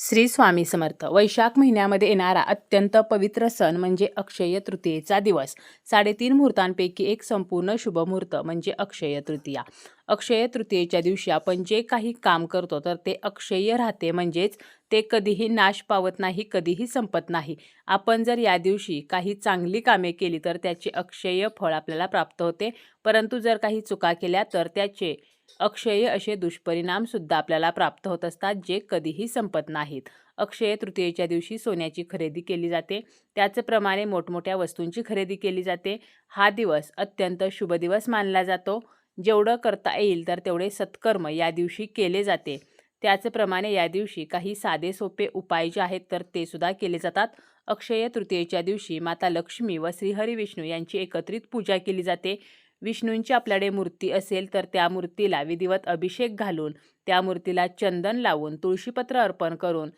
श्री स्वामी समर्थ. वैशाख महिन्यामध्ये येणारा अत्यंत पवित्र सण म्हणजे अक्षय तृतीयेचा दिवस. 3.5 मुहूर्तांपैकी एक संपूर्ण शुभ मुहूर्त म्हणजे अक्षय तृतीया. अक्षय तृतीयेच्या दिवशी आपण जे काही काम करतो तर ते अक्षय राहते, म्हणजेच ते कधीही नाश पावत नाही, कधीही संपत नाही. आपण जर या दिवशी काही चांगली कामे केली तर त्याचे अक्षय फळ आपल्याला प्राप्त होते, परंतु जर काही चुका केल्या तर त्याचे अक्षय असे दुष्परिणाम सुद्धा आपल्याला प्राप्त होत असतात, जे कधीही संपत नाहीत. अक्षय तृतीयेच्या दिवशी सोन्याची खरेदी केली जाते, त्याचप्रमाणे मोठमोठ्या वस्तूंची खरेदी केली जाते. हा दिवस अत्यंत शुभ दिवस मानला जातो. जेवढं करता येईल तर तेवढे सत्कर्म या दिवशी केले जाते. त्याचप्रमाणे या दिवशी काही साधे सोपे उपाय जे आहेत तर ते सुद्धा केले जातात. अक्षय तृतीयेच्या दिवशी माता लक्ष्मी व श्रीहरी विष्णू यांची एकत्रित पूजा केली जाते. विष्णूंची आपल्याकडे मूर्ती असेल तर त्या मूर्तीला विधिवत अभिषेक घालून, त्या मूर्तीला चंदन लावून, तुळशीपत्र अर्पण करून,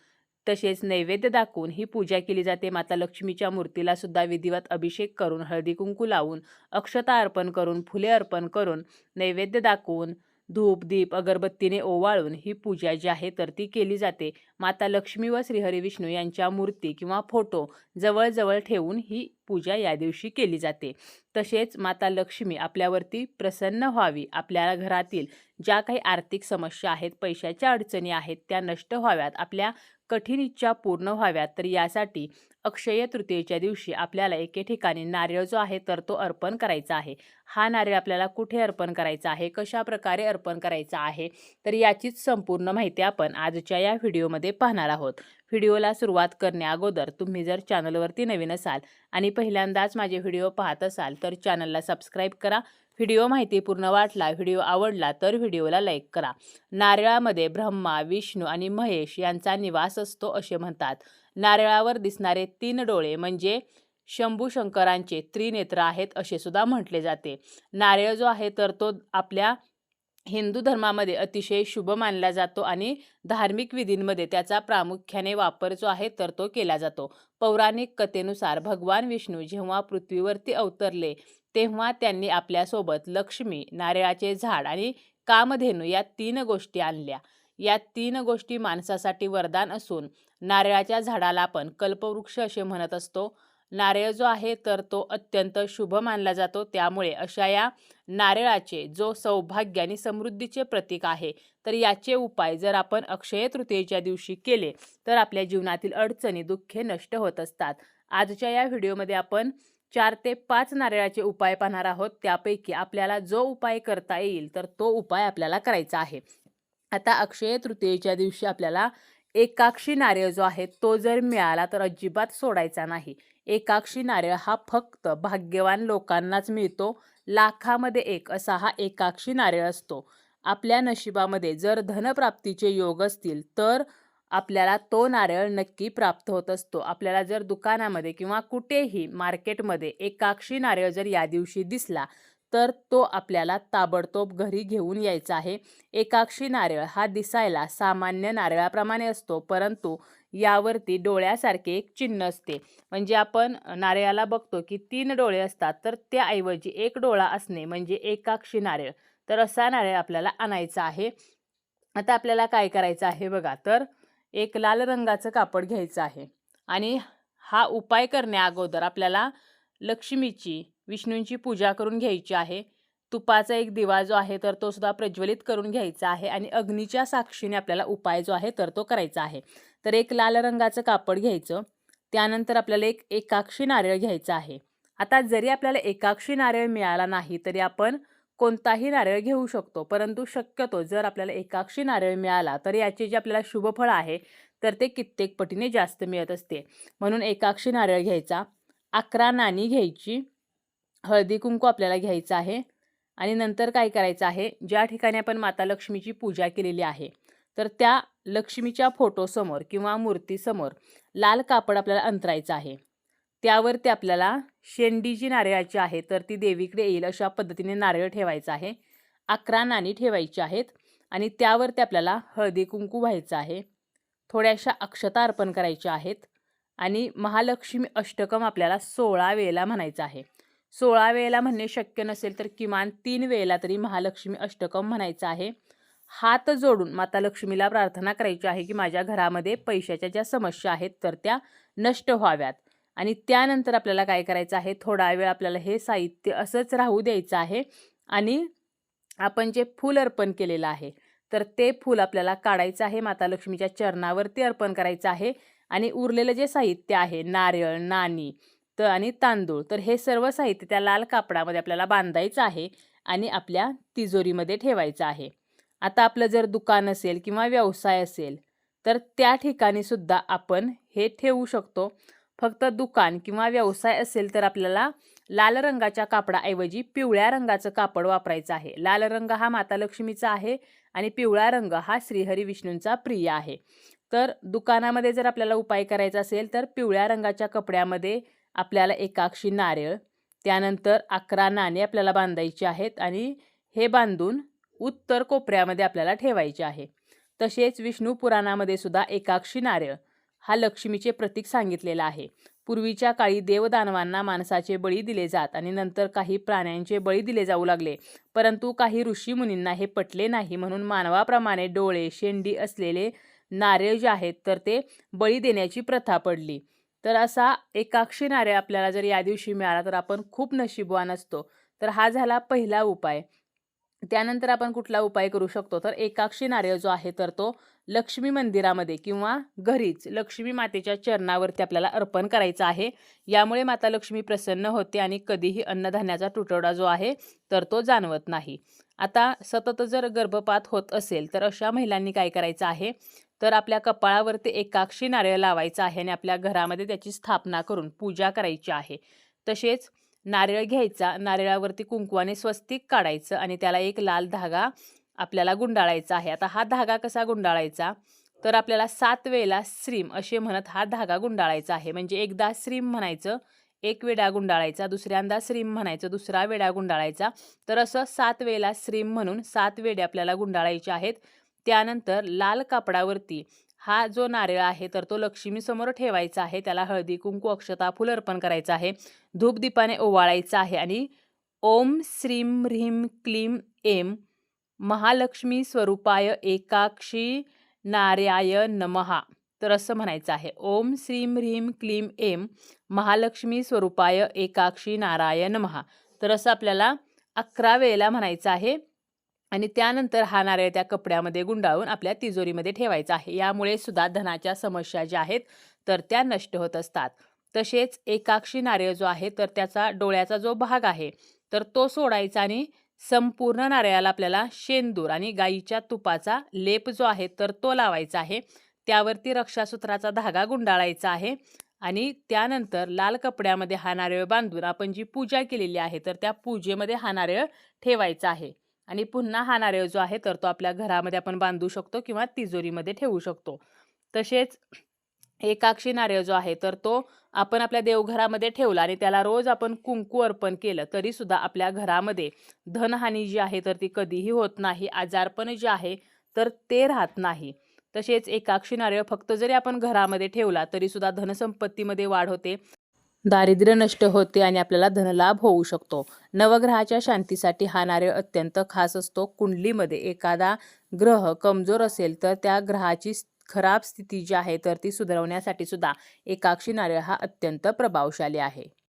तसेच नैवेद्य दाखवून ही पूजा केली जाते. माता लक्ष्मीच्या मूर्तीला सुद्धा विधिवत अभिषेक करून, हळदी कुंकू लावून, अक्षता अर्पण करून, फुले अर्पण करून, नैवेद्य दाखवून, धूप दीप अगरबत्तीने ओवाळून ही पूजा जी आहे तर ती केली जाते. माता लक्ष्मी व श्रीहरी विष्णू यांच्या मूर्ती किंवा फोटो जवळजवळ ठेवून ही पूजा या दिवशी केली जाते. तसेच माता लक्ष्मी आपल्यावरती प्रसन्न व्हावी, आपल्या घरातील ज्या काही आर्थिक समस्या आहेत, पैशाच्या अडचणी आहेत, त्या नष्ट व्हाव्यात, आपल्या कठीण इच्छा पूर्ण व्हाव्यात, तर यासाठी अक्षय तृतीयेच्या दिवशी आपल्याला एके ठिकाणी नारळ जो आहे तर तो अर्पण करायचा आहे. हा नारळ आपल्याला कुठे अर्पण करायचा आहे, कशा प्रकारे अर्पण करायचा आहे, तर याचीच संपूर्ण माहिती आपण आजच्या या व्हिडिओमध्ये पाहणार आहोत. व्हिडिओला सुरुवात करण्या अगोदर तुम्ही जर चॅनलवरती नवीन असाल आणि पहिल्यांदाच माझे व्हिडिओ पाहत असाल तर चॅनलला सबस्क्राईब करा. व्हिडिओ माहितीपूर्ण वाटला, व्हिडिओ आवडला तर व्हिडिओला लाईक करा. नारळामध्ये ब्रह्मा, विष्णू आणि महेश यांचा निवास असतो असे म्हणतात. नारळावर दिसणारे 3 डोळे म्हणजे शंभू शंकरांचे त्रिनेत्र आहेत असे सुद्धा म्हटले जाते. नारळ जो आहे तर तो आपल्या हिंदू धर्मामध्ये अतिशय शुभ मानला जातो आणि धार्मिक विधींमध्ये त्याचा प्रामुख्याने वापर जो आहे तर तो केला जातो. पौराणिक कथेनुसार भगवान विष्णू जेव्हा पृथ्वीवरती अवतरले तेव्हा त्यांनी आपल्यासोबत लक्ष्मी, नारळाचे झाड आणि कामधेनू या 3 गोष्टी आणल्या. या 3 गोष्टी माणसासाठी वरदान असून नारळाच्या झाडाला आपण कल्पवृक्ष असे म्हणत असतो. नारळ जो आहे तर तो अत्यंत शुभ मानला जातो. त्यामुळे अशा या नारळाचे जो सौभाग्य आणि समृद्धीचे प्रतीक आहे, तर याचे उपाय जर आपण अक्षय तृतीयेच्या दिवशी केले तर आपल्या जीवनातील अडचणी, दुःखे नष्ट होत असतात. आजच्या या व्हिडिओमध्ये आपण 4 ते 5 नारळाचे उपाय पाहणार आहोत. त्यापैकी आपल्याला जो उपाय करता येईल तर तो उपाय आपल्याला करायचा आहे. आता अक्षय तृतीयेच्या दिवशी आपल्याला एकाक्षी नारळ जो आहे तो जर मिळाला तर अजिबात सोडायचा नाही. एकाक्षी नारळ हा फक्त भाग्यवान लोकांनाच मिळतो. लाखामध्ये एक असा हा एकाक्षी नारळ असतो. आपल्या नशिबामध्ये जर धनप्राप्तीचे योग असतील तर आपल्याला तो नारळ नक्की प्राप्त होत असतो. आपल्याला जर दुकानामध्ये किंवा कुठेही मार्केटमध्ये एकाक्षी नारळ जर या दिवशी दिसला तर तो आपल्याला ताबडतोब घरी घेऊन यायचा आहे. एकाक्षी नारळ हा दिसायला सामान्य नारळाप्रमाणे असतो, परंतु यावरती डोळ्यासारखे एक चिन्ह असते. म्हणजे आपण नारळाला बघतो की 3 डोळे असतात, तर त्याऐवजी एक डोळा असणे म्हणजे एकाक्षी नारळ. तर असा नारळ आपल्याला आणायचा आहे. आता आपल्याला काय करायचं आहे बघा, तर एक लाल रंगाचं कापड घ्यायचं आहे आणि हा उपाय करण्या अगोदर आपल्याला लक्ष्मीची, विष्णूंची पूजा करून घ्यायची आहे. तुपाचा एक दिवा जो आहे तर तो सुद्धा प्रज्वलित करून घ्यायचा आहे आणि अग्नीच्या साक्षीने आपल्याला उपाय जो आहे तर तो करायचा आहे. तर एक लाल रंगाचं कापड घ्यायचं. त्यानंतर आपल्याला एक एकाक्षी नारळ घ्यायचं आहे. आता जरी आपल्याला एकाक्षी नारळ मिळाला नाही तरी आपण कोणताही नारळ घेऊ शकतो, परंतु शक्यतो जर आपल्याला एकाक्षी नारळ मिळाला तर याचे जे आपल्याला शुभफळ आहे तर ते कित्येक पटीने जास्त मिळत असते. म्हणून एकाक्षी नारळ घ्यायचा, 11 नाणी घ्यायची, हळदी कुंकू आपल्याला घ्यायचं आहे आणि नंतर काय करायचं आहे, ज्या ठिकाणी आपण माता लक्ष्मीची पूजा केलेली आहे तर त्या लक्ष्मीच्या फोटोसमोर किंवा मूर्तीसमोर लाल कापड आपल्याला अंतरायचं आहे. त्यावरती आपल्याला शेंडी जी नारळाची आहे तर ती देवीकडे येईल अशा पद्धतीने नारळ ठेवायचा आहे. 11 नाणी ठेवायची आहेत आणि त्यावरती आपल्याला हळदी कुंकू व्हायचं आहे. थोड्याशा अक्षता अर्पण करायच्या आहेत आणि महालक्ष्मी अष्टकम आपल्याला 16 वेळेला म्हणायचं आहे. 16 वेळेला म्हणणे शक्य नसेल तर किमान 3 वेळेला तरी महालक्ष्मी अष्टकम म्हणायचं आहे. हात जोडून माता लक्ष्मीला प्रार्थना करायची आहे की माझ्या घरामध्ये पैशाच्या ज्या समस्या आहेत तर त्या नष्ट व्हाव्यात. आणि त्यानंतर आपल्याला काय करायचं आहे, थोडा वेळ आपल्याला हे साहित्य असंच राहू द्यायचं आहे आणि आपण जे फूल अर्पण केलेलं आहे तर ते फूल आपल्याला काढायचं आहे, माता लक्ष्मीच्या चरणावरती अर्पण करायचं आहे. आणि उरलेलं जे साहित्य आहे, नारळ, नाणी तर आणि तांदूळ, तर हे सर्व साहित्य त्या लाल कापडामध्ये आपल्याला बांधायचं आहे आणि आपल्या तिजोरीमध्ये ठेवायचं आहे. आता आपलं जर दुकान असेल किंवा व्यवसाय असेल तर त्या ठिकाणी सुद्धा आपण हे ठेवू शकतो. फक्त दुकान किंवा व्यवसाय असेल तर आपल्याला लाल रंगाच्या कापडाऐवजी पिवळ्या रंगाचं कापड वापरायचं आहे. लाल रंग हा माता लक्ष्मीचा आहे आणि पिवळा रंग हा श्रीहरी विष्णूंचा प्रिय आहे. तर दुकानामध्ये जर आपल्याला उपाय करायचा असेल तर पिवळ्या रंगाच्या कपड्यामध्ये आपल्याला एकाक्षी नारळ, त्यानंतर 11 नाणी आपल्याला बांधायची आहेत आणि हे बांधून उत्तर कोपऱ्यामध्ये आपल्याला ठेवायचे आहे. तसेच विष्णू पुराणामध्ये सुद्धा एकाक्षी नारळ हा लक्ष्मीचे प्रतीक सांगितलेला आहे. पूर्वीच्या काळी देवदानवांना माणसाचे बळी दिले जात आणि नंतर काही प्राण्यांचे बळी दिले जाऊ लागले. परंतु काही ऋषीमुनींना हे पटले नाही, म्हणून मानवाप्रमाणे डोळे, शेंडी असलेले नारळ जे आहेत तर ते बळी देण्याची प्रथा पडली. तर असा एकाक्षी नारळ आपल्याला जर या दिवशी मिळाला तर आपण खूप नशीबवान असतो. तर हा झाला पहिला उपाय. त्यानंतर आपण कुठला उपाय करू शकतो, तर एकाक्षी नारळ जो आहे तर तो लक्ष्मी मंदिरामध्ये किंवा घरीच लक्ष्मी मातेच्या चरणावरती आपल्याला अर्पण करायचा आहे. यामुळे माता लक्ष्मी प्रसन्न होते आणि कधीही अन्नधान्याचा तुटवडा जो आहे तर तो जाणवत नाही. आता सतत जर गर्भपात होत असेल तर अशा महिलांनी काय करायचं आहे, तर आपल्या कपाळावरती एकाक्षी नारळ लावायचा आहे आणि आपल्या घरामध्ये त्याची स्थापना करून पूजा करायची आहे. तसेच नारळ घ्यायचा, नारळावरती कुंकवाने स्वस्तिक काढायचं आणि त्याला एक लाल धागा आपल्याला गुंडाळायचा आहे. आता हा धागा कसा गुंडाळायचा, तर आपल्याला 7 वेळेला श्रीम असे म्हणत हा धागा गुंडाळायचा आहे. म्हणजे एकदा श्रीम म्हणायचं, एक वेढा गुंडाळायचा, दुसऱ्यांदा श्रीम म्हणायचं, दुसरा वेढा गुंडाळायचा. तर असं 7 वेळेला श्रीम म्हणून 7 वेढे आपल्याला गुंडाळायचे आहेत. त्यानंतर लाल कापडावरती हा जो नारळ आहे तर तो लक्ष्मीसमोर ठेवायचा आहे. त्याला हळदी, कुंकू, अक्षता, फूल अर्पण करायचं आहे. धूपदीपाने ओवाळायचं आहे आणि ओम श्रीम ह्रीम क्लीम एम महालक्ष्मी स्वरूपाय एकाक्षी नार्याय नमः, तर असं म्हणायचं आहे. ओम श्रीम ह्रीम क्लीम एम महालक्ष्मी स्वरूपाय एकाक्षी नारायण नमः. तर असं आपल्याला 11 वेळेला म्हणायचं आहे आणि त्यानंतर हा नारळ त्या कपड्यामध्ये गुंडाळून आपल्या तिजोरीमध्ये ठेवायचा आहे. यामुळे सुद्धा धनाच्या समस्या ज्या आहेत तर त्या नष्ट होत असतात. तसेच एकाक्षी नारळ जो आहे तर त्याचा डोळ्याचा जो भाग आहे तर तो सोडायचा आणि संपूर्ण नारळाला आपल्याला शेंदूर आणि गाईच्या तुपाचा लेप जो आहे तर तो लावायचा आहे. त्यावरती रक्षासूत्राचा धागा गुंडाळायचा आहे आणि त्यानंतर लाल कपड्यामध्ये हा नारळ बांधून आपण जी पूजा केलेली आहे तर त्या पूजेमध्ये हा नारळ ठेवायचा आहे. आणि पुन्हा हा नारळ जो आहे तर तो आपल्या घरामध्ये आपण बांधू शकतो किंवा तिजोरीमध्ये ठेवू शकतो. तसेच एकाक्षी नारळ जो आहे तर तो आपण आपल्या देवघरामध्ये ठेवला आणि त्याला रोज आपण कुंकू अर्पण केलं तरी सुद्धा आपल्या घरामध्ये धनहानी जी आहे तर ती कधीही होत नाही. आजारपण जे आहे तर ते राहत नाही. तसेच एकाक्षी नारळ फक्त जरी आपण घरामध्ये ठेवला तरी सुद्धा धनसंपत्तीमध्ये वाढ होते, दारिद्र्य नष्ट होते आणि आपल्याला धनलाभ होऊ शकतो. नवग्रहाच्या शांतीसाठी हा नारळ अत्यंत खास असतो. कुंडलीमध्ये एखादा ग्रह कमजोर असेल तर त्या ग्रहाची खराब स्थिती जी आहे तर ती सुधारवण्यासाठी सुद्धा एकाक्षी नारळ हा अत्यंत प्रभावशाली आहे.